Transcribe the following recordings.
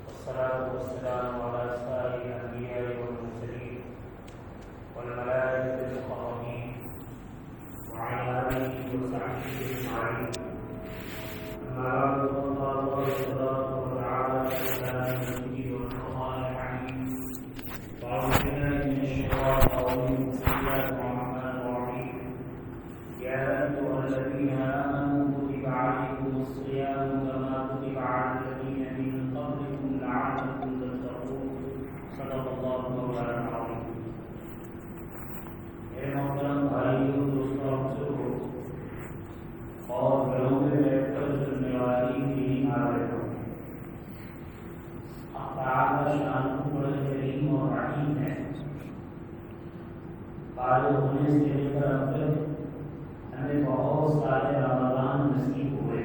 والصلاة والسلام على سائر الأنبياء والمرسلين والملائكة المقربين وعلى آله وصحبه أجمعين. أما بعد فقال الله تبارك وتعالى في كلامه المجيد والقرآن الحكيم: أعوذ بالله من الشيطان الرجيم. بسم الله الرحمن الرحيم. يا أيها الذين آمنوا كتب عليكم الصيام كما كتب على الذين من قبلكم لعلكم تتقون. صدق الله مولانا العظيم. میرے محترم بھائیوں، دوستوں، بزرگوں اور گھروں میں بیٹھ کر سننے والی میری آرزو، اللہ تعالی شان بڑے کریم اور رحیم ہے. بالغ ہونے سے لے کر اب تک ہمیں بہت سارے رمضان نصیب ہوئے.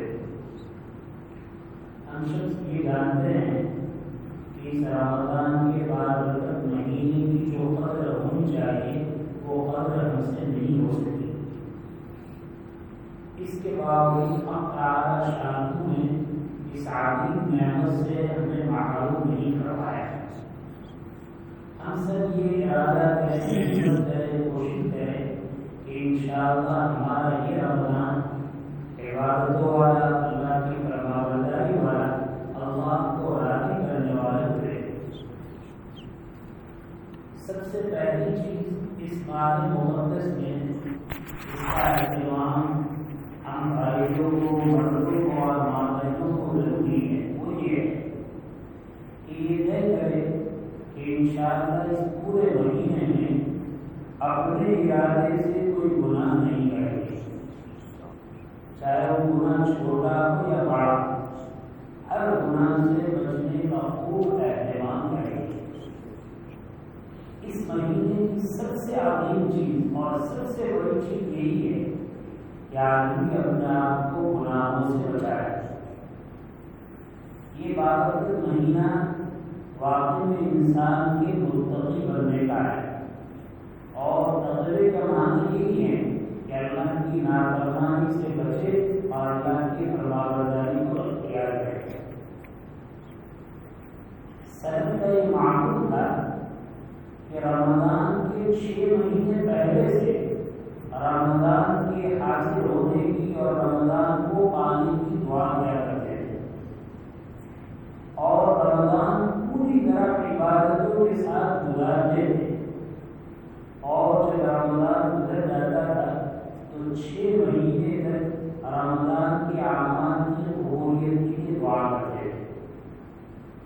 ہم شخص یہ جانتے ہیں کہ اس رمضان کے بعد تک مہینے کی جو قدر ہونی چاہیے وہ قدر ہم سے نہیں ہو سکتی. اس کے باوجود ہم تعالی شان نے اس عظیم نعمت سے ہمیں محروم نہیں کروایا. ہم سب یہ ارادہ کریں، کوشش کریں کہ انشاءاللہ ہمارا یہ رمضان عبادتوں والا، اللہ کی فرمانبرداری والا، اللہ کو راضی کرنے والا ہوئے. سب سے پہلی چیز اس ماہ مقدس میں اس کا اہتمام ہم بھائیوں کو، مردوں کو اور مادریوں کو ضروری ہے. وہ یہ ہے کہ یہ طے کرے کہ انشاءاللہ اس پورے مہینے میں اپنے ارادے سے کوئی گناہ نہیں کرے گے، چاہے وہ گناہ چھوٹا ہو یا بڑا. ہر گناہ سے بچنے کا خوب اہتمام کرے گی. اس مہینے کی سب سے عظیم چیز اور سب سے بڑی چیز یہی ہے کہ آدمی اپنے آپ کو گناہوں سے بچائے. یہ بابرکت مہینہ واقعی میں انسان کے متقی بننے کا ہے، اور تقوی کا معنی یہی ہے کہ اللہ کی نافرمانی سے بچے اور اللہ کی فرمانبرداری کو اختیار کرے. سلف کا یہ معمول تھا کہ رمضان کے 6 مہینے پہلے سے رمضان کے حاضر ہونے کی اور رمضان کو پانے کی دعا کیا کرتے تھے، اور رمضان پوری طرح عبادتوں کے ساتھ گزارتے تھے. اور جب رمضان گزر جاتا تھا تو 6 مہینے تک رمضان کے اعمال کی قبولیت کے لیے دعا کرتے تھے.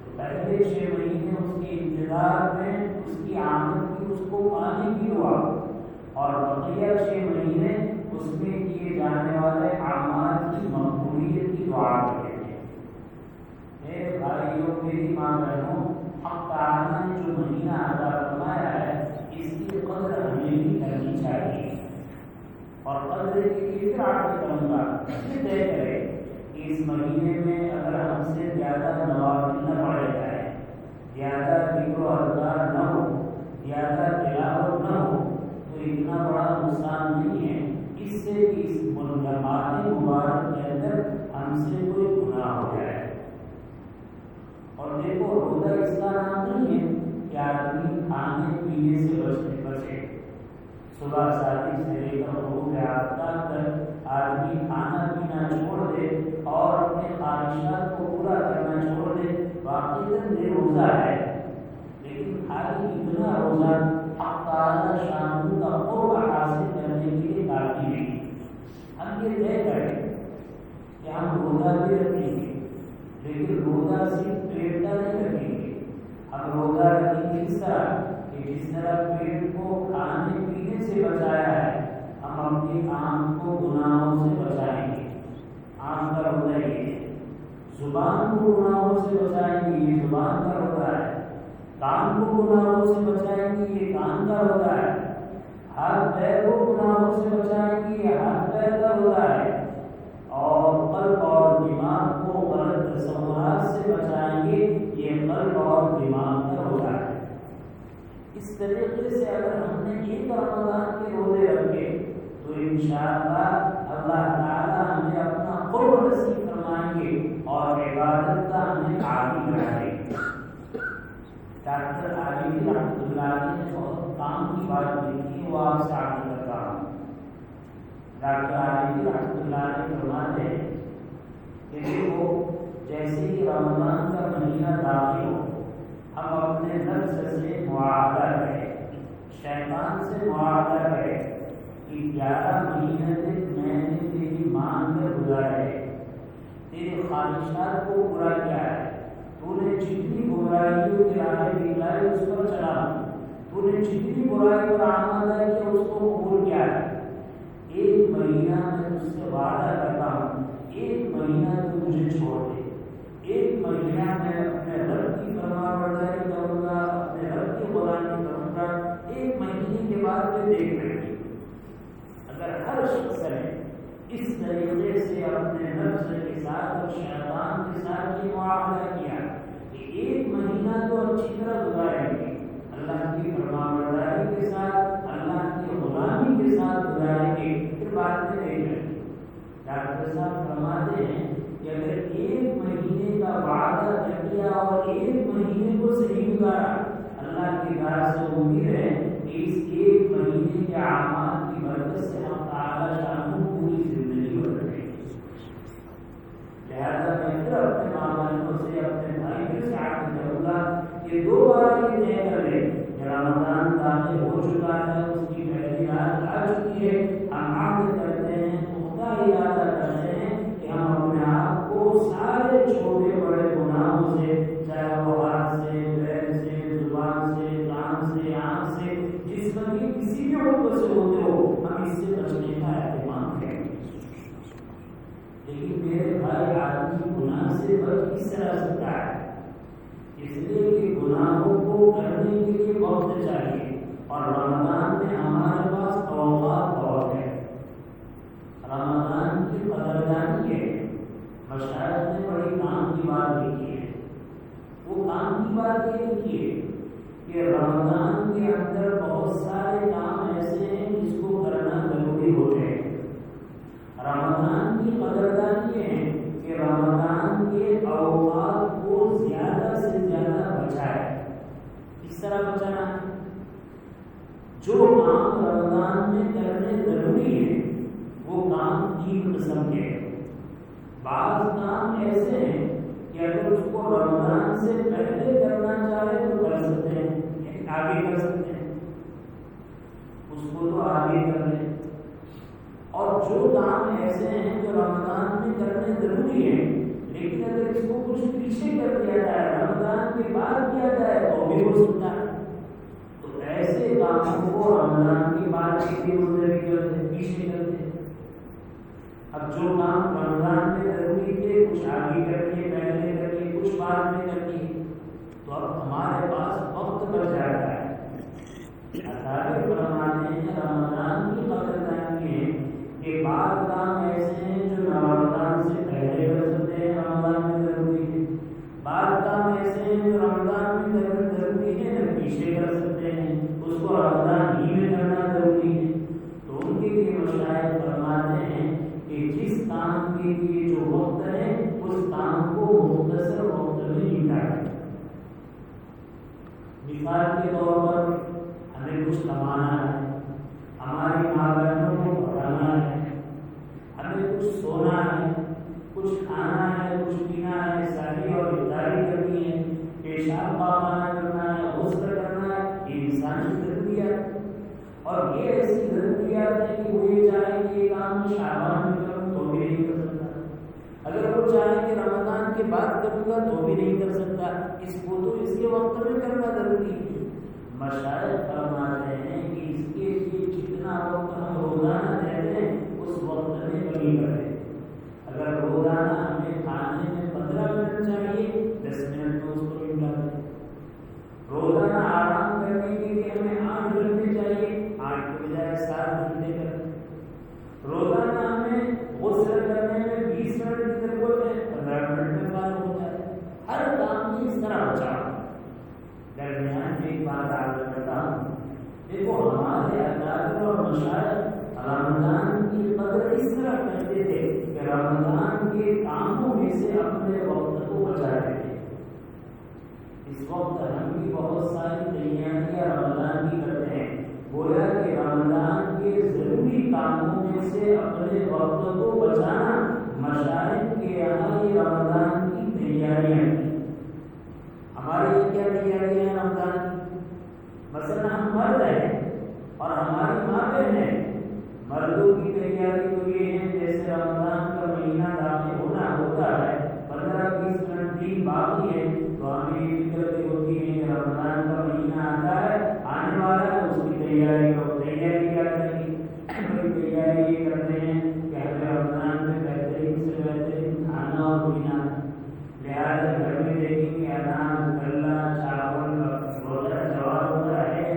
تو پہلے 6 مہینے اس کے انتظار میں، اس کی آمد کی، اس کو پانے کی دعا، اور بقیہ 6 مہینے اس میں کیے جانے والے اعمال کی مقبولیت کی دعا کرتے تھے. میرے بھائیوں، میری ماں بہنوں، حق تعالی نے جو مہینہ عطا فرمایا ہے اس کی قدر ہمیں بھی کرنی چاہیے. اور قدر کے لیے پھر عرض کروں گا، یہ طے کرے کہ اس مہینے میں اگر ہم سے زیادہ نوافل نہ پڑھے جائے، زیادہ ذکر و اذکار نہ ہو، زیادہ تلاوت نہ ہو، تو اتنا بڑا نقصان نہیں ہے اس سے کہ اس ماہ مبارک کے اندر ہم سے کوئی گناہ ہو جائے. اور دیکھو، روزہ اس کا نام نہیں ہے کہ آدمی کھانے پینے سے بچے. صبح شادی سے لے کر غروب آفتاب تک آدمی کھانا پینا چھوڑ دے اور اپنے خواہشات کو پورا کرنا چھوڑ دے، واقعی یہ روزہ ہے. لیکن خالی اتنا روزہ حق تعالی شان کا قرب حاصل کرنے کے لیے کافی نہیں. ہم یہ طے کریں کہ ہم روزہ بھی رکھیں گے، لیکن روزہ صرف پیٹ کا نہیں رکھیں گے. ہم روزہ رکھیں گے اس طرح کہ جس طرح پیٹ کو کھانے پینے سے بچایا ہے، ہم اپنی آنکھ کو گناہوں سے بچائیں گے. آنکھ کا روزہ یہ ہے. زبان کو گناہوں سے بچائیں گے، یہ زبان کا روزہ ہے. کان کو گناہوں سے بچائیں گے، یہ کان کا روزہ ہے. ہاتھ پیر کو گناہوں سے بچائیں گے، یہ ہاتھ پیر کا روزہ ہے. اور قلب اور دماغ کو غلط تصورات سے بچائیں گے، یہ قلب اور دماغ کا روزہ ہے. اس طریقے سے اگر ہم نے ایک رمضان کے روزے رکھے تو انشاءاللہ اللہ تعالی ہمیں اپنا قرب نصیب فرمائیں گے اور عبادت کا ہمیں عادی بنا دے. ڈاکٹر عالمی رحمۃ اللہ علیہ نے بہت کام کی بات لکھی ہے، وہ آپ سے عرض کرتا ہوں. ڈاکٹر عالمی رحمۃ اللہ علیہ فرماتے ہیں کہ دیکھو جیسے ہی رمضان کا مہینہ داخل ہو ہم اپنے نفس سے معاہدہ کریں، شیطان سے معاہدہ کریں کہ 11 مہینے تک میں نے تیری مان کر گزارے، تیری خواہشات کو پورا کیا ہے، تو نے جتنی برائیوں کے راہ دکھلائی اس پر چلا، تو نے جتنی برائی پر عمل کیا اس کو قبول کیا ہے. 1 مہینہ میں تجھ سے وعدہ کرتا ہوں، 1 مہینہ تو مجھے چھوڑ دے، 1 مہینہ میں اپنے رب کی فرما برداری کروں گا، اپنے رب کی غلامی کروں گا. 1 مہینے کے بعد میں دیکھ رہی ہوں. اگر ہر شخص نے اس طریقے سے اپنے نفس کے ساتھ اور شیطان کے ساتھ یہ معاملہ کیا کہ 1 مہینہ تو اچھی طرح گزاریں گے، اللہ کی فرمانبرداری کے ساتھ، اللہ کی غلامی کے ساتھ گزاریں گے، پھر بعد میں دیکھ لیں گے. ڈاکٹر صاحب فرماتے ہیں کہ اگر 1 مہینے کا وعدہ کیا اور 1 مہینے کو صحیح گزارا، اللہ کی راہ سے امید ہے کہ اس 1 مہینے کے اعمال کی برکت سے ہم تعالیٰ شان پوری زندگی گزاریں گے. لہٰذا میں پھر اپنے ماں بہنوں سے، اپنے بھائیوں سے عہد کروں گا کہ 2 بار یہ طے کر لیں کہ رمضان داخل ہو چکا ہے، اس کی پہلی رات آ چکی ہے، ہم عہد کرتے ہیں، پختہ ارادہ کرتے ہیں کہ ہم اپنے آپ کو سارے چھوٹے بڑے گناہوں سے، چاہے وہ ہاتھ سے، پیر سے، زبان سے، کان سے، آنکھ سے، جسم کی کسی بھی عضو سے ہوتے ہو، ہم اس سے بچنے کا اہتمام کریں. لیکن میرے بھائی آدمی گناہ سے بچ کس طرح سکتا ہے؟ اس لیے کہ گناہوں کو کرنے کے لیے وقت چاہیے، اور رمضان میں ہمارے پاس اوقات بہت ہے. رمضان کی قدردانی ہے. مشاہد نے بڑی کام کی بات لکھی ہے. وہ کام کی بات یہ لکھی ہے کہ رمضان کے اندر بہت سارے کام ایسے ہیں جس کو کرنا ضروری ہوتے ہیں. رمضان کی قدردانی یہ ہے کہ رمضان کے اوقات کو زیادہ سے زیادہ بچائے. اس طرح بچانا، جو کام رمضان میں کرنے ضروری ہے وہ کام 3 قسم کے ہیں. بعض کام ایسے ہیں کہ اگر اس کو رمضان سے پہلے کرنا چاہے تو کر سکتے ہیں، یعنی آگے کر سکتے ہیں، اس کو تو آگے کر لیں. اور جو کام ایسے ہیں جو رمضان میں کرنے ضروری ہیں لیکن اگر اس کو کچھ پیچھے کر دیا جائے، رمضان کے بعد کیا جائے تو بھی ہو سکتا ہے. تو ایسے کاموں کو رمضان کے بعد پیچھے کرتے ہیں. اب جو کام رمضان میں ضروری تھے کچھ آگے کر کے، پہلے کر کے، کچھ بعد میں کر کے، تو اب ہمارے پاس وقت بچ جاتا ہے. اثر فرماتے ہیں رمضان کی قدردانی ہے کہ بعض کام ایسے ہیں جو رمضان سے پہلے کر سکتے ہیں، رمضان میں ضروری ہے. بعض کام ایسے ہیں جو رمضان میں ضروری ہے تو پیچھے کر سکتے ہیں، اس کو رمضان ہی میں کرنا ضروری ہے. تو ان کے لیے مشاہد فرماتے ہیں کہ جس کام کے لیے جو وقت ہے اس کام کو مختصر وقت میں نکالیں. مثال کے طور پر ہمیں کچھ کمانا ہے، ہماری ماں بہنوں کو پڑھانا ہے، ہمیں کچھ سونا ہے، کچھ کھانا ہے، کچھ پینا ہے، ساری اور افطاری کرنی ہے، پیشاب پاخانہ کرنا ہے، غسل کرنا ہے. یہ انسانی ضروریات، اور یہ ایسی ضروریات ہیں کہ وہ یہ چاہیں کہ یہ کام شعبان میں کروں تو بھی نہیں کر سکتا، اگر وہ چاہیں کہ رمضان کے بعد کروں گا تو بھی نہیں کر سکتا. اس کو تو اس کے وقت میں کرنا ضروری ہے. مشاہد فرماتے ہیں کہ اس کے لیے جتنا وقت ہم روزانہ دیتے ہیں اس وقت میں کمی کریں. اگر روزانہ ہمیں کھانے میں 15 منٹ چاہیے، 10 منٹ میں اس کو نکال دیں. روزانہ آرام کرنے کے لیے ہمیں 8 گھنٹے چاہیے، 8 کے بجائے 7 گھنٹے کریں. روزانہ ہمیں غسل کرنے میں 20 منٹ کی ضرورت ہے، 15 منٹ میں کام ہو جائے. ہر کام کی اس طرح بچاؤ. درمیان میں ایک بات عرض کرتا ہوں، دیکھو ہمارے اکابر اور مشائخ رمضان کی قدر اس طرح کرتے تھے کہ رمضان کے کاموں میں سے اپنے وقت کو سے اپنے وقت کو بچانا، مشائخ کے یہاں یہ رمضان کی تیاریاں ہیں۔ ہماری کیا تیاریاں ہیں رمضان کی؟ مثلا ہم مرد ہیں اور ہماری ماں بہن ہیں، مردوں کی تیاری تو یہ ہے جیسے رمضان کا مہینہ داخل ہوتا ہے، 15-20 منٹ دن باقی ہے تو ہمیں یہ فکر بھی ہوتی ہے کہ رمضان کا مہینہ آتا ہے، آنے والا ہے، اس کی تیاری کرو۔ تیاری کیا کریں گے؟ تیاری یہ کرتے ہیں کہ ہمیں رمضان میں بہترین سے بہترین کھانا اور پینا، لہٰذا گھر میں دیکھیں گے اناج، غلہ، چاول وغیرہ جواب وغیرہ ہے۔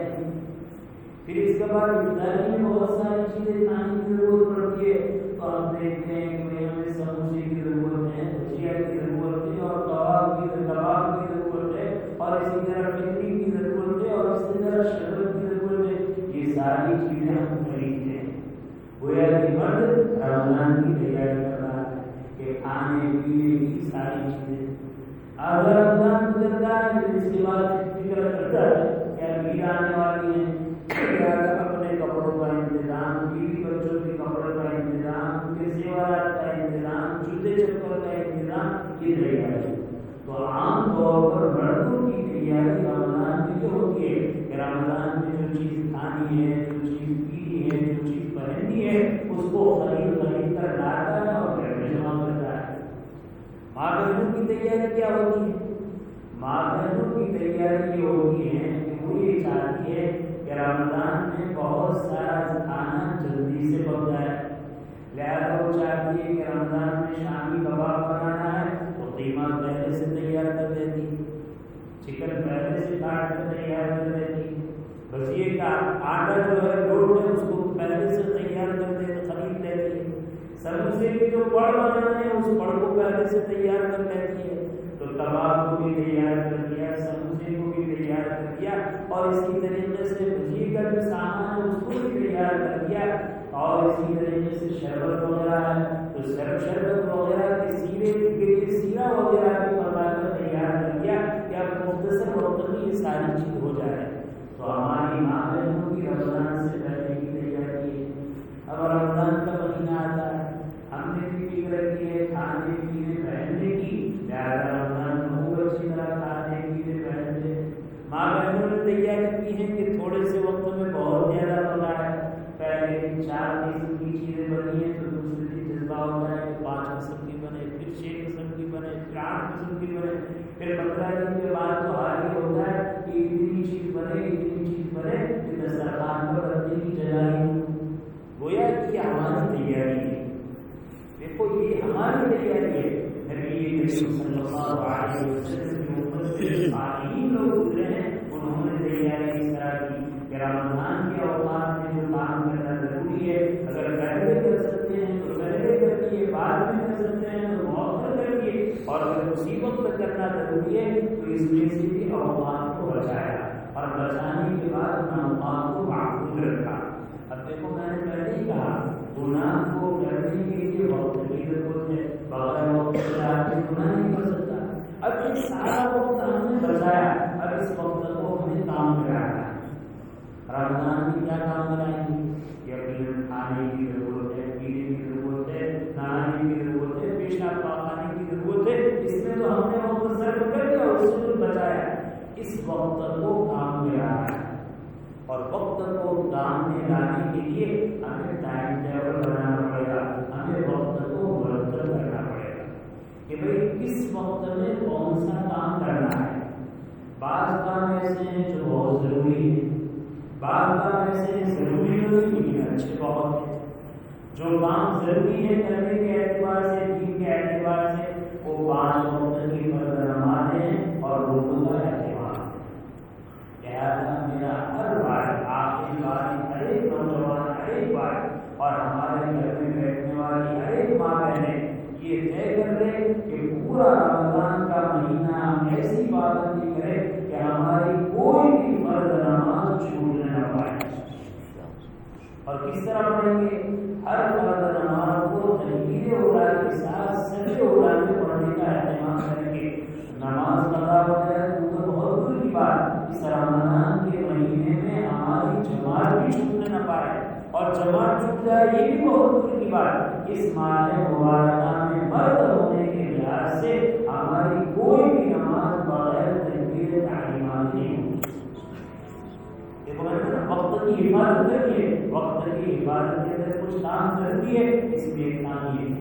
پھر اس کے بعد افطاری میں بہت ساری چیزیں کھانے کی ضرورت پڑتی ہے، تو ہم دیکھتے ہیں کہ ہمیں سموسے کی ضرورت ہے، بھجیا کی ضرورت ہے، اور کباب کی ضرورت ہے، اور اسی طرح پکڑی کی ضرورت ہے، اور اسی طرح شربت کی ضرورت ہے۔ یہ ساری چیزیں ہم خریدتے ہیں۔ گویا کہ مرد رمضان کی تیاری کر رہا ہے کہ کھانے پینے کی ساری چیزیں۔ اگر رمضان گزرتا ہے تو اس کے بعد فکر کرتا ہے کہ عید آنے والی ہے، اپنے کپڑوں کا انتظام، بیوی بچوں کے کپڑوں کا انتظام، ان کے زیورات کا انتظام، جوتے چپل کا انتظام، یہ رہے گا۔ تو عام طور پر مردوں کی تیاری رمضان میں یہ ہوتی ہے کہ رمضان میں جو چیز کھانی ہے، جو چیز پینی ہے، جو چیز پہننی ہے، اس کو خرید کر لاتا ہے اور گھر میں جمع کرتا ہے۔ ماں بہنوں کی تیاری کیا ہوتی ہے؟ ماں بہنوں کی تیاری یہ ہوتی ہے کہ وہ یہ چاہتی ہے کہ رمضان میں بہت سارا کھانا جلدی سے پک جائے، لہٰذا وہ چاہتی ہے کہ رمضان میں شامی کباب بنانا ہے تو قیمہ پہلے سے تیار کر دیتی، چکن پہلے سے کاٹ کر تیار کر دیتی، بس یہ آٹا جو ہے لوٹ ہے اس کو پہلے سے تیار کر دے خرید لیتی، سموسے کی جو پڑ بنانا ہے اس پڑ کو پہلے سے تیار کر لیتی ہے، تو کباب کو بھی تیار کر دیا، سموسے کو بھی تیار کر دیا، اور اسی طریقے سے بھجی کا جو سامان ہے اس کو بھی تیار کر دیا، اور اسی طریقے سے شربت وغیرہ ہے تو شربت وغیرہ کے سیرا وغیرہ بھی بنا کر تیار کر دیا کہ اب مختصر وقت میں یہ ساری چیز ہو جائے۔ تو ہماری ماں بہنوں کی رمضان سے پہلے کی تیاری ہے۔ اب رمضان کا مہینہ آتا ہے، ہم نے بھی فکر کی ہے کھانے پینے پہننے کی، لہٰذا رمضان میں وہ اچھی طرح کھانے پینے پہننے۔ ماں بہنوں نے تیاری کی ہے کہ تھوڑے سے وقت میں بہت زیادہ بنا ہے، پہلے 4 قسم کی چیزیں بنی ہیں تو دوسرے دن جذبہ ہوتا ہے 5 قسم کی بنے، پھر 6 قسم کی بنے، پھر 8 قسم کی بنے، پھر 15 دن کے بعد تو حال یہ ہوتا ہے کہ اتنی چیز بنے کہ دسترخوان پر رکھنے کی جگہ ہی۔ گویا کہ ہماری تیاری ہے، دیکھو یہ ہماری تیاری ہے۔ نبی کریم صلی اللہ علیہ وسلم کی امت سے عالم لوگ گزرے ہیں، انہوں نے تیاری اس طرح کی کہ رمضان کے اوقات میں جو کام کرنا ضروری ہے، اگر پہلے کر سکتے ہیں تو پہلے کریے، بعد میں کر سکتے ہیں تو مؤخر کریے، اور اگر اسی وقت کرنا ضروری ہے تو اس میں سے بھی اوقات کو بچایا، اور بچانے کے بعد اوقات کو معقول رکھا۔ اب دیکھو میں نے پہلے ہی کہا گناہ کو کرنے کے لیے وقت کی ضرورت ہے، بغیر وقت کے آدمی گناہ نہیں کر سکتا۔ اب یہ سارا وقت ہم نے بچایا، اب اس وقت کو ہمیں کام میں لانا ہے۔ رمضان میں کیا کام میں لائیں گے؟ یقیناً کھانے کی ضرورت ہے، پینے کی ضرورت ہے، نہانے کی ضرورت ہے، پیشاب پاخانے کی ضرورت ہے، اس میں تو ہم نے وقت صرف کر دیا، اس سے تو بچایا۔ اس وقت کو کام میں لانا ہے، اور وقت کو کام میں لانے کے لیے ہمیں ٹائم ٹیبل بنانا پڑے گا، ہمیں وقت کو مرتب کرنا پڑے گا کہ بھئی کس وقت میں کون سا کام کرنا ہے۔ بعض کام ایسے ہیں جو بہت ضروری ہے، بعض کام ایسے ہیں ضروری نہیں لیکن اچھے بہت ہیں۔ جو کام ضروری ہے کرنے کے اعتبار سے، دین کے اعتبار سے، وہ 5 وقت کی فرض نمازیں ہیں اور روزوں کا اہتمام ہے۔ لہٰذا میرا ہر بار آخری بار ہر ایک نوجوان، ہر ایک بار، اور ہمارے گھر میں بیٹھنے والی ہر ایک ماں بہنیں یہ طے کر لے کہ پورا رمضان کا مہینہ ہم ایسی پابندی کریں کہ ہماری کوئی بھی فرض نماز چھوٹنے نہ پائے۔ اور کس طرح پڑھیں گے؟ ہر فرض نماز کو تحریر اولا کے ساتھ سجدے اولا میں پڑھنے کا اہتمام کریں گے۔ نماز قضا ہو جائے تو بہت دور کی بات، اس رمضان کے مہینے میں ہماری جماعت بھی چھوٹنے نہ پائے، اور جماعت چھوٹ جائے یہ بھی بہت دور وقت کی حفاظت کریے. وقت کی حفاظت کے اندر کچھ کام ضروری ہے، اس میں ایک کام یہ.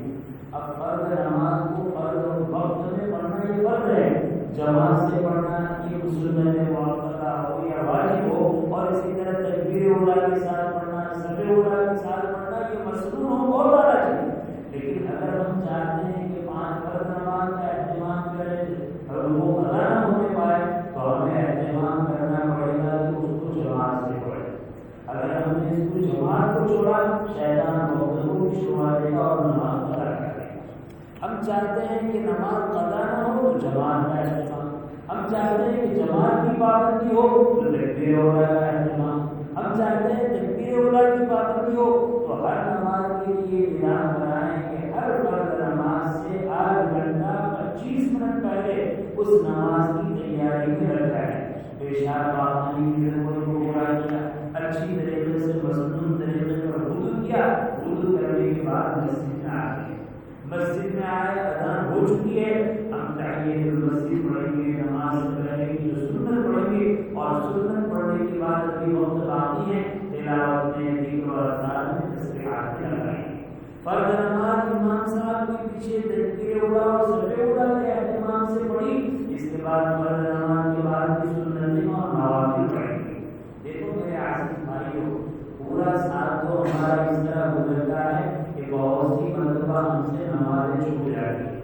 اب فرض نماز کو فرض وقت میں پڑھنا یہ فرض ہے، جماعت سے پڑھنا یہ سنت موقتہ ہو یا واجب ہو، اور اسی طرح تکبیر اولیٰ کے ساتھ پڑھنا، سب اولیٰ کے ساتھ پڑھنا یہ مسنون ہو بہت زیادہ چاہیے. لیکن اگر ہم چاہتے ہیں کہ 5 فرض نماز کا اہتمام کریں اور وہ قضا نہ ہونے پائے تو ہمیں اہتمام کرنا پڑے گا کہ اس کو جماعت سے پڑھیں. اگر ہم نے اس کو جماعت کو چھوڑا شیطان مختلف کی شبہ دے گا اور نماز قضا کر دے گا. ہم چاہتے ہیں کہ نماز قضا نہ ہو تو جماعت کا اہتمام، ہم چاہتے ہیں کہ جماعت کی پابندی ہو تو تکبیر اولیٰ کا اہتمام، ہم چاہتے ہیں تکبیر اولیٰ کی پابندی ہو تو ہر نماز کے لیے اعلان بنائیں کہ ہر فرض نماز سے 8 گھنٹہ 25 منٹ پہلے اس نماز کی تیاری میں لگ جائے. پیشاب پاخانے کی ضرورت کو پورا کیا، اچھی طریقے سے مسنون طریقے پر وضو کیا، وضو کرنے کے بعد مسجد میں آ گئے. مسجد میں آئے، اذان ہو چکی ہے، ہم تحیۃ المسجد پڑھیں گے، نماز سے پہلے کی جو سنت پڑھیں گے، اور سنت پڑھنے کے بعد ابھی وقت باقی ہے تلاوت میں، ذکر اور اذکار میں تسبیحات لگائیں گے. فرض نماز امام صاحب کے پیچھے تکبیر اولیٰ اور سب اولیٰ کے اہتمام سے پڑھی، اس کے بعد فرض نماز کے بعد کی سنتیں اور نوافل پڑھیں گے. دیکھو میرے عزیز بھائیو، پورا سال تو ہمارا اس طرح گزرتا ہے کہ بہت سی مرتبہ ہم سے نمازیں چھوٹ جاتی ہیں،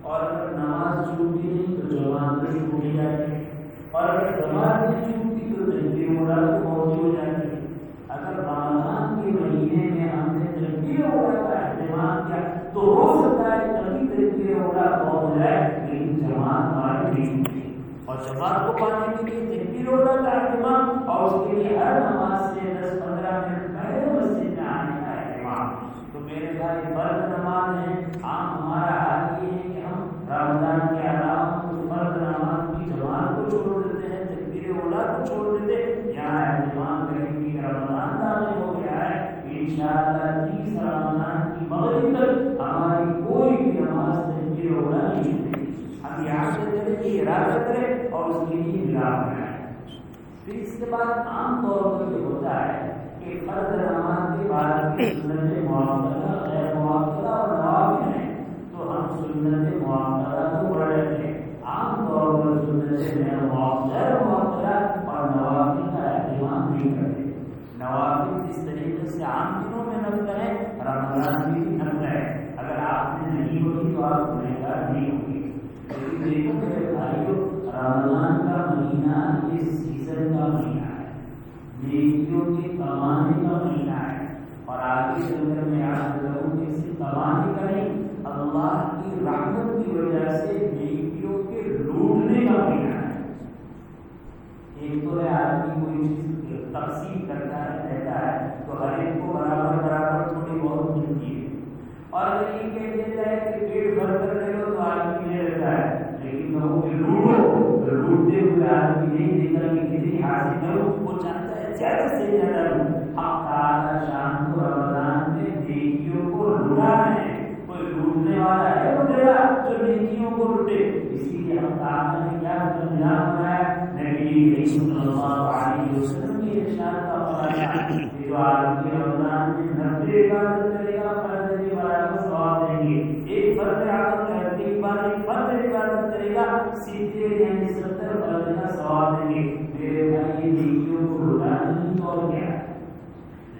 اور اگر نماز چھوٹی نہیں تو جماعت بھی چھوٹ جاتی ہے، اور اگر جماعت نہیں چھوٹتی تو تکبیر اولیٰ تو پہنچ ہو جاتی ہے. اگر رمضان کے مہینے میں ہم نے تکبیر اولیٰ کا اہتمام کیا تو ہو سکتا ہے کبھی تکبیر اولیٰ پہنچ جائے لیکن جماعت ہماری نہیں ہوتی. اور جماعت کو پانے کے لیے تکبیر اولیٰ کا اہتمام، اور اس کے لیے ہر نماز سے 10-15 منٹ پہلے مسجد میں آنے کا اہتمام. تو میرے بھائی فرض نماز ہے، عام ہمارا حال یہ ہے کہ ہم رمضان کے علاوہ فرض نماز کی جماعت کو چھوڑ دیتے ہیں، تکبیر اولیٰ کو چھوڑ دیتے ہیں. یہاں اہتمام کریں کہ رمضان داخل ہو گیا ہے، انشاءاللہ 30 رمضان کی مغرب تک ہماری کوئی بھی نماز تکبیر اولیٰ نہیں چھوٹے گی. ہم یہاں سے چلے کہ ارادہ کریں اور اس کے لیے ملاپ بنائیں. پھر اس کے بعد عام طور پر یہ ہوتا ہے کہ فرض نماز کے بعد کی سنت موقتہ، غیر موقتہ اور نوافل ہیں تو ہم سنت موقتہ کو پڑھ لیتے ہیں. عام طور پر سنت غیر موقتہ اور نوافل کا اہتمام نہیں کرتے. نوافل جس طریقے سے عام دنوں میں نفل ہے، رمضان میں بھی نفل ہے. اگر آپ نے نہیں ہوئی تو آپ گنہگار نہیں ہوں گے. لیکن دیکھو میرے بھائیو، رمضان کا مہینہ اس سیزن کا مہینہ ہے، نیکیوں کی کمانے کا مہینہ ہے. اور آگے چل کر میں یاد کروں کہ صرف کمانے کا نہیں، اللہ کی رحمت کی وجہ سے نیکیوں کے لوٹنے کا مہینہ ہے. ایک تو ہے آدمی کوئی چیز تقسیم کرتا ہے، دیتا ہے تو ہر ایک کو برابر برابر تھوڑی بہت ملتی ہے. اور اگر یہ کہہ دیتا ہے کہ پیٹ بھر کر لے لو تو آدمی لے لیتا ہے، لیکن لوگوں کے لوٹو، لوٹتے ہوئے آدمی نہیں دیکھتا کہ کتنی حاصل کرو، وہ چاہتا ہے زیادہ سے زیادہ لو. ہم تعالیٰ شان کو رمضان میں نیکیوں کو لٹا رہے ہیں. کوئی لوٹنے والا ہے لٹیرا جو نیکیوں کو لوٹے. اسی لیے ہم تعالیٰ نے کیا نظام بنایا، نبی صلی اللہ علیہ وسلم کی ارشاد کا فرمان ہے جو آدمی رمضان میں 90 عبادت کرے گا فرض کے برابر ثواب دیں گے. ایک فرض عبادت کرنے کے بعد ایک فرض عبادت کرے گا، سیدھے یعنی 70 فرض کا ثواب دیں گے. میرے بھائی نیکیوں کو لٹانا نہیں تو اور کیا.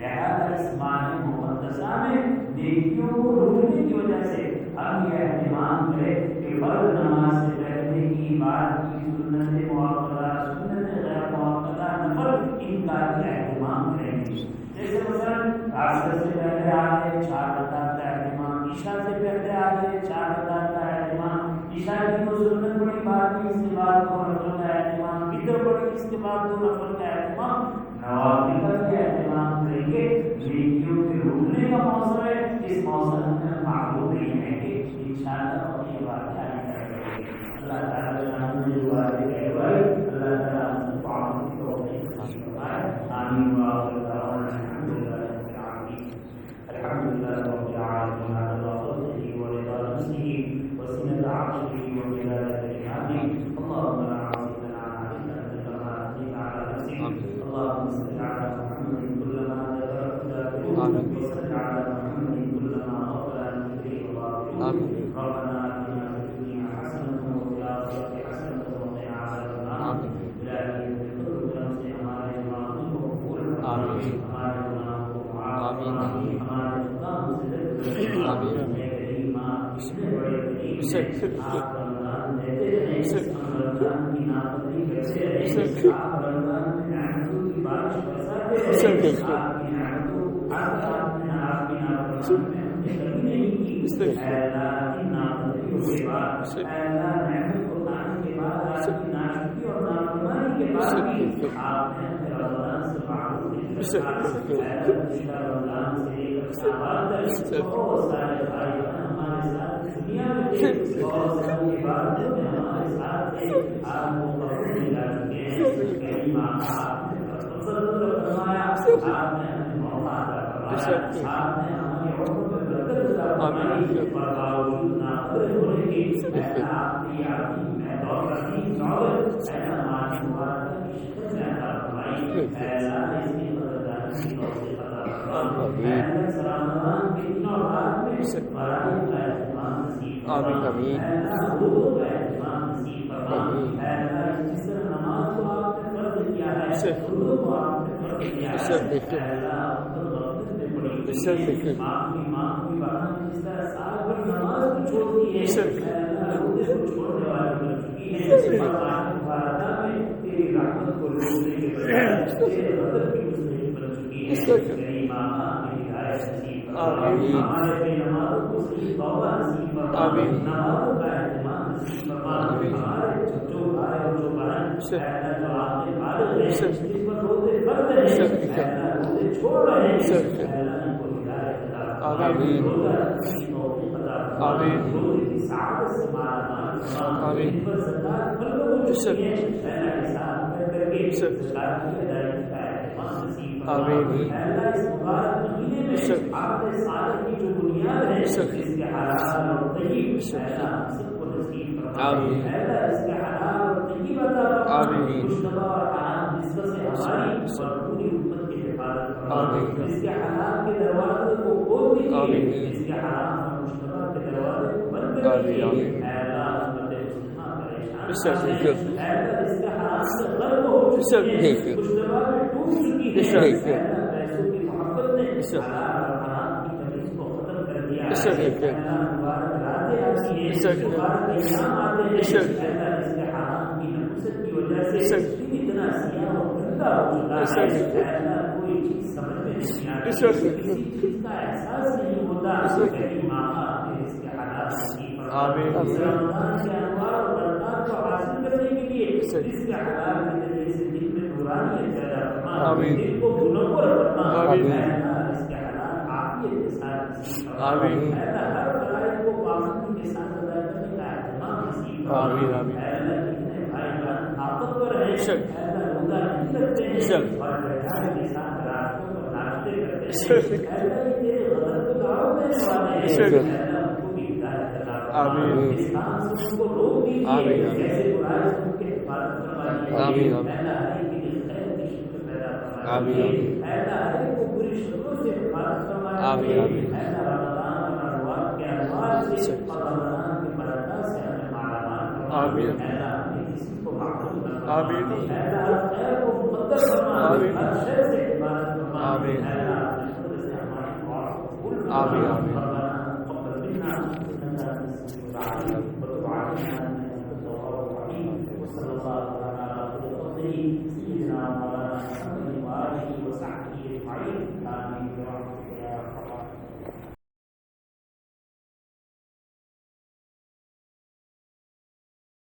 لہذا اس ماہ مقدسہ میں نیکیوں کو لوٹنے کی وجہ سے ہم یہ اہتمام کریں کہ فرض نماز سے پہلے کی بات کی سنت موقتہ، سنت غیر موقتہ نفل، ان کا بھی اہتمام کریں گے. جیسے مثلاً عصر سے پہلے آ گئے 4 رکعت کا اہتمام، عشاء سے پہلے آ گئے 4 رکعت کا اہتمام، عشاء کی تو سنت پڑھی بعد میں، اس کے بعد 2 نفل کا اہتمام، فطر پڑھی اس کے بعد 2 نفل کا اہتمام، نوافل کا بھی اہتمام کریں گے. نیکیوں کے روکنے کا موسم ہے، اس موسم میں معلوم نہیں ہے کہ انشاءاللہ یہ بات جاری کریں گے. اللہ تعالیٰ نے جو باتیں کہلوائی، اللہ تعالیٰ ہم کو عمل کی توفیق نصیب فرمائے. آمین وآخر دعوانا الحمدللہ رب العالمین. الحمدللہ رب العالمین علی فضلہ ورضا نفسہ وزنة عرشه ومداد كلماته. اللهم لا عاصم لنا الا انت كما اثنيت على نفسك. اللهم صل على آپ رمضان دیتے رہیں، رمضان کی نافرمانی کرتے رہیں، آپ رمضان میں نعمتوں کی بارش برساتے رہیں، آپ کی نعمتوں آپ نے آپ کی نافرمانی میں ہم نے کبھی نہیں کی۔ اے اللہ ان نافرمانیوں کے بعد، اے اللہ نعمت کو پانے کے بعد، آپ کی ناشکری اور نافرمانی کے بعد بھی آپ نے ہمیں رمضان سے معروف رمضان سے لے کر شعبان تک بہت سارے بھائی بہن ہمارے ساتھ دنیا میں تھے، بہت ساری عبادتوں میں ہمارے ساتھ تھے، آپ کو قبول دلا چکے ہیں۔ کریم آقا آپ نے فضل فرمایا، آپ نے ہمیں موقع عطا فرمایا، آپ نے ہماری عمر میں برکت عطا فرمائی، اور باوجود نافرمان ہونے کے آپ کی عظیم اور عظیم دعوت اے ہماری مبارکہ کی شکر میں عطا فرمائی۔ اے اللہ اس کی مددگار کی توفیق عطا فرمائی۔ اے اللہ اس رمضان کے دن اور رات میں فرائض کا اہتمام نصیب فرما، اے اللہ حدود کا اہتمام نصیب فرما، اے اللہ جس طرح نماز کو آپ نے فرض کیا ہے، حدود کو آپ نے فرض کیا ہے، اے اللہ غفلت میں پڑی معافی بخان جس طرح سال بھر نماز کو چھوڑ دی ہے، اے اللہ روزے کو چھوڑنے والی بن چکی ہے، اور مبارکہ میں تیری رحمت کو لوٹنے کے بجائے تیرے غضب کی مستحق بن چکی ہے۔ کریم آقا میری ہدایت نصیب فرما، ہمارے بے نمازوں کو صحیح توبہ نصیب فرما، نمازوں کا اہتمام نصیب فرما، ہمارے جو بھائی اور جو بہن اے اللہ جو آپ نے بالغ ہیں، جس پر روزے فرض ہیں، اے اللہ روزے چھوڑ رہے ہیں، اے اللہ ان کو ہدایت عطا فرما، روزہ رکھنے کی توفیق عطا فرما، روزے کی سعادت سے مالا مال فرما، ان پر زکات فرض ہو چکی ہے، اے اللہ حساب کر کے زکات کی ادائیگی کا اہتمام نصیب فرما، اے اللہ اس مبارک مہینے میں آپ کے سعادت کی جو بنیاد ہے، اس کے حلال اور طیب اے اللہ ہم سب کو نصیب فرما، اے اللہ اس کے حلال اور طیب عطا فرما، مشتبہ اور حرام نسبت سے ہماری اور پوری امت کی حفاظت فرما، اس کے حلال کے دروازے کو کھول دیجیے، اس کے حرام اور مشتبہ کے دروازے کو بند کر دیجیے، اے اللہ امت مسلمہ پریشان ہے، اے اللہ اس کے حرام سے غرق ہو چکی ہے، مشتبہ میں ڈوب چکی ہے، اے اللہ پیسوں کی محبت نے حلال اور حرام کی تمیز کو ختم کر دیا ہے، اے اللہ مبارک راتیں آتی ہیں، مبارک ایام آتے ہیں، اے اللہ اس کے حرام کی نفست کی وجہ سے اتنا سیاہ و گندا ہو چکا ہے، اے اللہ کوئی چیز سمجھ میں نہیں آتی، کسی چیز کا احساس نہیں ہوتا، کریم آقا اس کے حالات نصیب فرما، اس رمضان کے انوار و برکات کو حاصل کرنے کے لیے اس کے حالات کے ذریعے سے دل میں نورانیت پیدا فرما، دل کو منور فرما، اے اللہ اس کے حالات عافیت کے ساتھ نصیب فرما، اے اللہ ہر فرائض کو پابندی کے ساتھ ادا کرنے کا اہتمام نصیب فرما، اے اللہ کتنے بھائی بہن طاقتور ہیں، اے اللہ روزہ نہیں رکھتے ہیں اور بہار کے ساتھ راستوں پر ناشتے کرتے ہیں، اے اللہ یہ تیرے غضب کو دعوت دینے والے ہیں، اے اللہ ان کو بھی ہدایت عطا فرما، اس کام سے ان کو روک دیجیے، ایسے برائی سے ان کی حفاظت فرمائیے، اے اللہ ہر ایک کے لیے خیر کی شکل پیدا فرمائیے، اے اللہ ہر ایک کو بری شکلوں سے حفاظت فرمائیے، اے اللہ رمضان اور روات کے انوار سے اور رمضان کے برکات سے ہمیں مالا مال فرمائیے، اے اللہ ہمیں کسی کو معذور نہ فرما، اے اللہ ہر خیر کو مقدر فرما، ہر شر سے حفاظت فرما، اے اللہ اپنے فضل سے ہماری دعا کو قبول فرما، ربنا تقبل منا انك انت السميع العليم وتب علينا انك انت التواب الرحيم، وصلى الله على خير خلقه سيدنا مولانا محمد وآله وصحبه أجمعين، آمين برحمتك.